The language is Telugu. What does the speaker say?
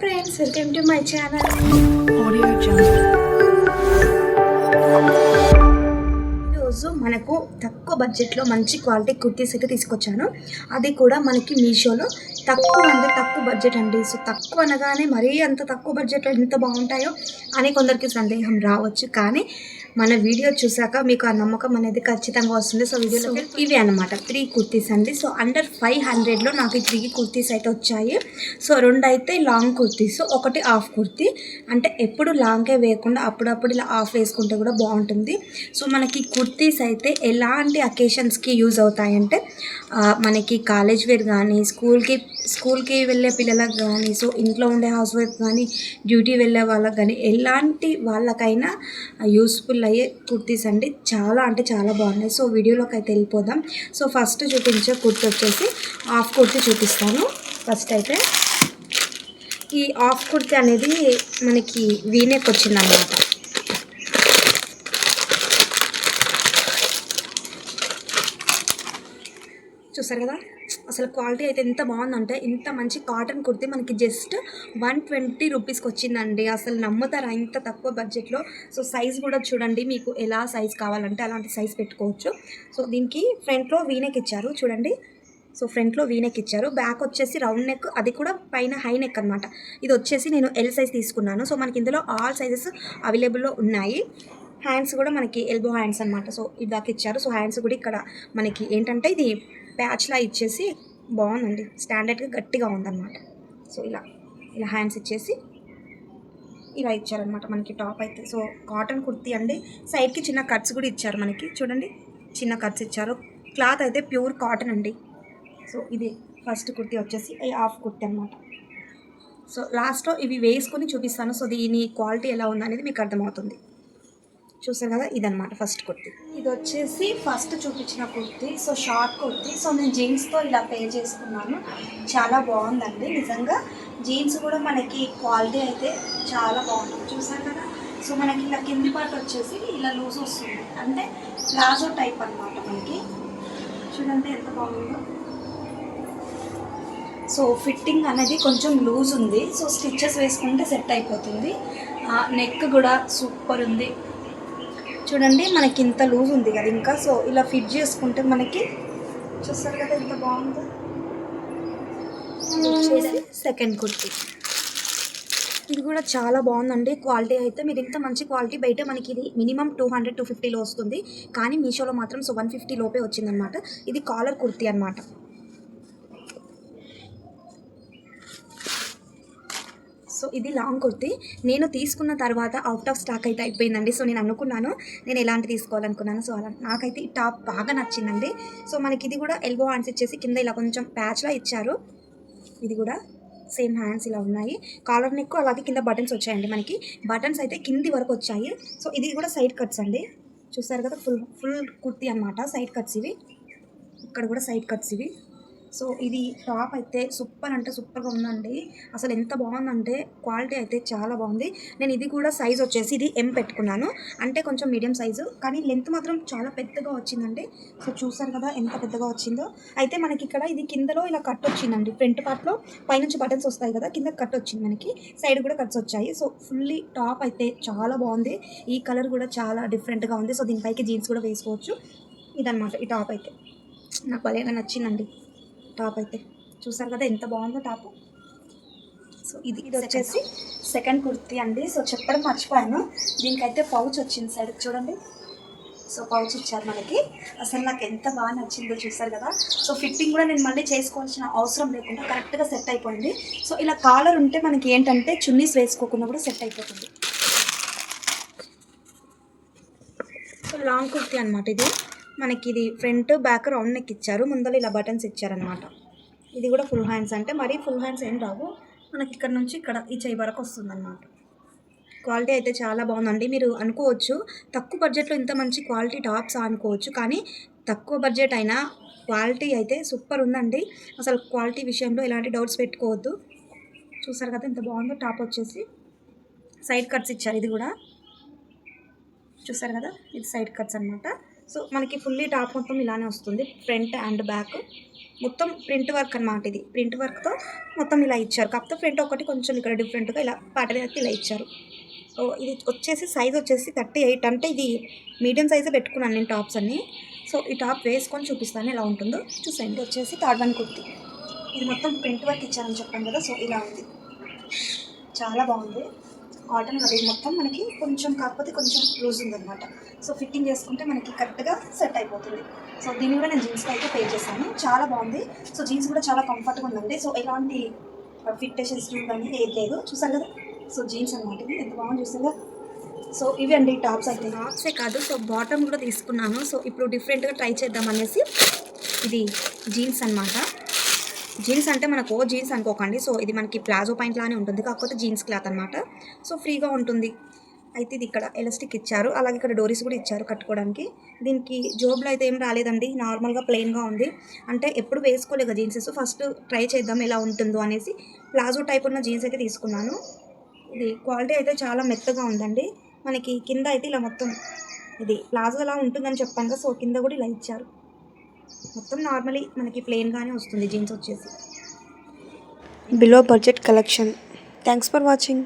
friends, welcome to my channel. Audio Jungle. ఈరోజు మనకు తక్కువ బడ్జెట్లో మంచి క్వాలిటీ కుర్తీస్ అయితే తీసుకొచ్చాను. అది కూడా మనకి మీషోలో తక్కువ అంటే తక్కువ బడ్జెట్ అండి. సో తక్కువ అనగానే మరీ అంత తక్కువ బడ్జెట్లో ఎంత బాగుంటాయో అని కొందరికి సందేహం రావచ్చు. కానీ మన వీడియో చూసాక మీకు ఆ నమ్మకం అనేది ఖచ్చితంగా వస్తుంది. సో వీడియోలో ఇవి అనమాట 3 కుర్తీస్ అండి. సో అండర్ 500లో నాకు ఈ 3 కుర్తీస్ అయితే వచ్చాయి. సో 2 అయితే లాంగ్ కుర్తీస్, ఒకటి హాఫ్ కుర్తీ. అంటే ఎప్పుడు లాంగే వేయకుండా అప్పుడప్పుడు ఇలా హాఫ్ వేసుకుంటే కూడా బాగుంటుంది. సో మనకి కుర్తీస్ అయితే ఎలాంటి అకేషన్స్కి యూజ్ అవుతాయంటే మనకి కాలేజ్ వేర్ కానీ స్కూల్కి వెళ్ళే పిల్లలకు కానీ, సో ఇంట్లో ఉండే హౌస్ వైఫ్ కానీ, డ్యూటీ వెళ్ళే వాళ్ళకి కానీ, ఎలాంటి వాళ్ళకైనా యూస్ఫుల్ అయ్యే కుర్తీస్ అండి. చాలా అంటే చాలా బాగున్నాయి. సో వీడియోలోకి అయితే వెళ్ళిపోదాం. సో ఫస్ట్ చూపించే కుర్తీ వచ్చేసి హాఫ్ కుర్తీ చూపిస్తాను. ఫస్ట్ అయితే ఈ హాఫ్ కుర్తీ అనేది మనకి వీనెక్ వచ్చిందన్నమాట. చూసారు కదా, అసలు క్వాలిటీ అయితే ఎంత బాగుందంటే, ఇంత మంచి కాటన్ కుర్తీ మనకి జస్ట్ 120 రూపీస్కి వచ్చిందండి. అసలు నమ్ముతారా ఇంత తక్కువ బడ్జెట్లో? సో సైజ్ కూడా చూడండి, మీకు ఎలా సైజ్ కావాలంటే అలాంటి సైజ్ పెట్టుకోవచ్చు. సో దీనికి ఫ్రంట్లో వీనెక్ ఇచ్చారు చూడండి. సో ఫ్రంట్లో వీనెక్ ఇచ్చారు, బ్యాక్ వచ్చేసి రౌండ్ నెక్, అది కూడా పైన హై నెక్ అనమాట. ఇది వచ్చేసి నేను ఎల్ సైజ్ తీసుకున్నాను. సో మనకి ఇందులో ఆల్ సైజెస్ అవైలబుల్లో ఉన్నాయి. హ్యాండ్స్ కూడా మనకి ఎల్బో హ్యాండ్స్ అనమాట. సో ఇది దాకా ఇచ్చారు. సో హ్యాండ్స్ కూడా ఇక్కడ మనకి ఏంటంటే ఇది ప్యాచ్లా ఇచ్చేసి బాగుందండి, స్టాండర్డ్గా గట్టిగా ఉందన్నమాట. సో ఇలా హ్యాండ్స్ ఇచ్చేసి ఇలా ఇచ్చారనమాట మనకి టాప్ అయితే. సో కాటన్ కుర్తీ అండి. సైడ్కి చిన్న కట్స్ కూడా ఇచ్చారు మనకి, చూడండి చిన్న కట్స్ ఇచ్చారు. క్లాత్ అయితే ప్యూర్ కాటన్ అండి. సో ఇది ఫస్ట్ కుర్తీ వచ్చేసి హాఫ్ కుర్తీ అనమాట. సో లాస్ట్లో ఇవి వేసుకొని చూపిస్తాను. సో దీని క్వాలిటీ ఎలా ఉందనేది మీకు అర్థమవుతుంది. చూసారు కదా, ఇదనమాట ఫస్ట్ కుర్తీ. ఇది వచ్చేసి ఫస్ట్ చూపించిన kurti. So short kurti. So నేను జీన్స్తో ఇలా పే చేసుకున్నాను. చాలా బాగుందండి నిజంగా. జీన్స్ కూడా మనకి క్వాలిటీ అయితే చాలా బాగుంటుంది. చూసారు కదా. సో మనకి ఇలా కింది పార్ట్ వచ్చేసి ఇలా లూజ్ వస్తుంది, అంటే ప్లాజో టైప్ అనమాట మనకి. చూడండి ఎంత బాగుందో. సో ఫిట్టింగ్ అనేది కొంచెం లూజ్ ఉంది. సో స్టిచ్చెస్ వేసుకుంటే సెట్ అయిపోతుంది. నెక్ కూడా సూపర్ ఉంది చూడండి, మనకి ఇంత లూజ్ ఉంది కదా ఇంకా. సో ఇలా ఫిట్ చేసుకుంటే మనకి, చూస్తారు కదా ఎంత బాగుందో. సెకండ్ కుర్తీ, ఇది కూడా చాలా బాగుందండి. క్వాలిటీ అయితే మీరు ఇంత మంచి క్వాలిటీ బయట మనకి ఇది మినిమం 200-250లో వస్తుంది, కానీ మీషోలో మాత్రం 150 లోపే వచ్చిందనమాట. ఇది కాలర్ కుర్తీ అనమాట. సో ఇది లాంగ్ కుర్తీ. నేను తీసుకున్న తర్వాత అవుట్ ఆఫ్ స్టాక్ అయితే అయిపోయిందండి. సో నేను అనుకున్నాను నేను ఎలాంటి తీసుకోవాలనుకున్నాను. సో అలా నాకైతే ఈ టాప్ బాగా నచ్చిందండి. సో మనకి ఇది కూడా ఎల్బో హ్యాండ్స్ ఇచ్చేసి కింద ఇలా కొంచెం ప్యాచ్లా ఇచ్చారు. ఇది కూడా సేమ్ హ్యాండ్స్ ఇలా ఉన్నాయి. కాలర్ నెక్, అలాగే కింద బటన్స్ వచ్చాయండి. మనకి బటన్స్ అయితే కింది వరకు వచ్చాయి. సో ఇది కూడా సైడ్ కట్స్ అండి. చూసారు కదా, ఫుల్ కుర్తీ అనమాట. సైడ్ కట్స్ ఇవి, ఇక్కడ కూడా సైడ్ కట్స్ ఇవి. సో ఇది టాప్ అయితే సూపర్ అంటే సూపర్గా ఉందండి. అసలు ఎంత బాగుందంటే క్వాలిటీ అయితే చాలా బాగుంది. నేను ఇది కూడా సైజ్ వచ్చేసి ఇది ఎం పెట్టుకున్నాను, అంటే కొంచెం మీడియం సైజు, కానీ లెంత్ మాత్రం చాలా పెద్దగా వచ్చిందండి. సో చూసారు కదా ఎంత పెద్దగా వచ్చిందో. అయితే మనకి ఇక్కడ ఇది కిందలో ఇలా కట్ వచ్చిందండి. ఫ్రంట్ పార్ట్లో పైనుంచి బటన్స్ వస్తాయి కదా, కింద కట్ వచ్చింది మనకి. సైడ్ కూడా కట్స్ వచ్చాయి. సో ఫుల్లీ టాప్ అయితే చాలా బాగుంది. ఈ కలర్ కూడా చాలా డిఫరెంట్గా ఉంది. సో దీనిపైకి జీన్స్ కూడా వేసుకోవచ్చు. ఇదనమాట ఈ టాప్ అయితే నాకు భలేగా నచ్చిందండి. టాప్ అయితే చూసారు కదా ఎంత బాగుందో టాప్. సో ఇది వచ్చేసి సెకండ్ కుర్తీ అండి. సో చెప్పడం మర్చిపోయాను, దీనికైతే పౌచ్ వచ్చింది సైడ్ చూడండి. సో పౌచ్ ఇచ్చారు మనకి. అసలు నాకు ఎంత బాగా నచ్చిందో చూసారు కదా. సో ఫిట్టింగ్ కూడా నేను మళ్ళీ చేసుకోవాల్సిన అవసరం లేకుండా కరెక్ట్గా సెట్ అయిపోయింది. సో ఇలా కాలర్ ఉంటే మనకి ఏంటంటే చున్నీస్ వేసుకోకుండా కూడా సెట్ అయిపోతుంది. సో లాంగ్ కుర్తీ అనమాట ఇది. మనకి ఇది ఫ్రంట్ బ్యాక్ రౌండ్ నెక్ ఇచ్చారు, ముందర ఇలా బటన్స్ ఇచ్చారనమాట. ఇది కూడా ఫుల్ హ్యాండ్స్, అంటే మరీ ఫుల్ హ్యాండ్స్ ఏం రావు మనకి, ఇక్కడ నుంచి ఇక్కడ ఈ చెయ్యి వరకు వస్తుందన్నమాట. క్వాలిటీ అయితే చాలా బాగుందండి. మీరు అనుకోవచ్చు తక్కువ బడ్జెట్లో ఇంత మంచి క్వాలిటీ టాప్స్ అనుకోవచ్చు, కానీ తక్కువ బడ్జెట్ అయినా క్వాలిటీ అయితే సూపర్ ఉందండి. అసలు క్వాలిటీ విషయంలో ఎలాంటి డౌట్స్ పెట్టుకోవద్దు. చూసారు కదా ఎంత బాగుందో. టాప్ వచ్చేసి సైడ్ కట్స్ ఇచ్చారు. ఇది కూడా చూసారు కదా, ఇది సైడ్ కట్స్ అనమాట. సో మనకి ఫుల్లీ టాప్ మొత్తం ఇలానే వస్తుంది, ఫ్రంట్ అండ్ బ్యాక్. మొత్తం ప్రింట్ వర్క్ అనమాట. ఇది ప్రింట్ వర్క్తో మొత్తం ఇలా ఇచ్చారు. కాకపోతే ఫ్రంట్ ఒకటి కొంచెం ఇక్కడ డిఫరెంట్గా ఇలా ప్యాటర్న్ అయితే ఇలా ఇచ్చారు. సో ఇది వచ్చేసి సైజ్ వచ్చేసి 38, అంటే ఇది మీడియం సైజే పెట్టుకున్నాను నేను టాప్స్ అన్నీ. సో ఈ టాప్ వేసుకొని చూపిస్తాను ఎలా ఉంటుందో చూసేయండి. వచ్చేసి థర్డ్ వన్ కుర్తి. ఇది మొత్తం ప్రింట్ వర్క్ ఇచ్చారని చెప్పాను కదా, సో ఇలా ఉంది. చాలా బాగుంది. కాటన్ కదా ఇది మొత్తం, మనకి కొంచెం కాకపోతే కొంచెం లూజ్ ఉందన్నమాట. సో ఫిట్టింగ్ చేసుకుంటే మనకి కరెక్ట్గా సెట్ అయిపోతుంది. సో దీన్ని కూడా నేను జీన్స్లో అయితే పే చేశాను. చాలా బాగుంది. సో జీన్స్ కూడా చాలా కంఫర్ట్గా ఉందండి. సో ఎలాంటి ఫిట్టేషన్స్ కానీ ఏది లేదు. చూసారు కదా, సో జీన్స్ అనమాట. ఇది ఎంత బాగుంది చూసారా. సో ఇవి అండి టాప్స్ అయితే. టాప్సే కాదు, సో బాటమ్ కూడా తీసుకున్నాను. సో ఇప్పుడు డిఫరెంట్గా ట్రై చేద్దాం అనేసి ఇది జీన్స్ అనమాట. జీన్స్ అంటే మనకు జీన్స్ అనుకోకండి. సో ఇది మనకి ప్లాజో పాయింట్ లానే ఉంటుంది, కాకపోతే జీన్స్ క్లాత్ అనమాట. సో ఫ్రీగా ఉంటుంది. అయితే ఇది ఇక్కడ ఎలాస్టిక్ ఇచ్చారు, అలాగే ఇక్కడ డోరీస్ కూడా ఇచ్చారు కట్టుకోవడానికి. దీనికి జోబులు అయితే ఏం రాలేదండి, నార్మల్గా ప్లెయిన్గా ఉంది. అంటే ఎప్పుడు వేసుకోలేదు జీన్సెస్, ఫస్ట్ ట్రై చేద్దాం ఎలా ఉంటుందో అనేసి ప్లాజో టైప్ ఉన్న జీన్స్ అయితే తీసుకున్నాను. ఇది క్వాలిటీ అయితే చాలా మెత్తగా ఉందండి. మనకి కింద అయితే ఇలా మొత్తం ఇది ప్లాజో ఎలా ఉంటుందని చెప్పాను కదా, సో కింద కూడా ఇలా ఇచ్చారు. మొత్తం నార్మలీ మనకి ప్లెయిన్గానే వస్తుంది జీన్స్ వచ్చేసి. Below budget collection. Thanks for watching.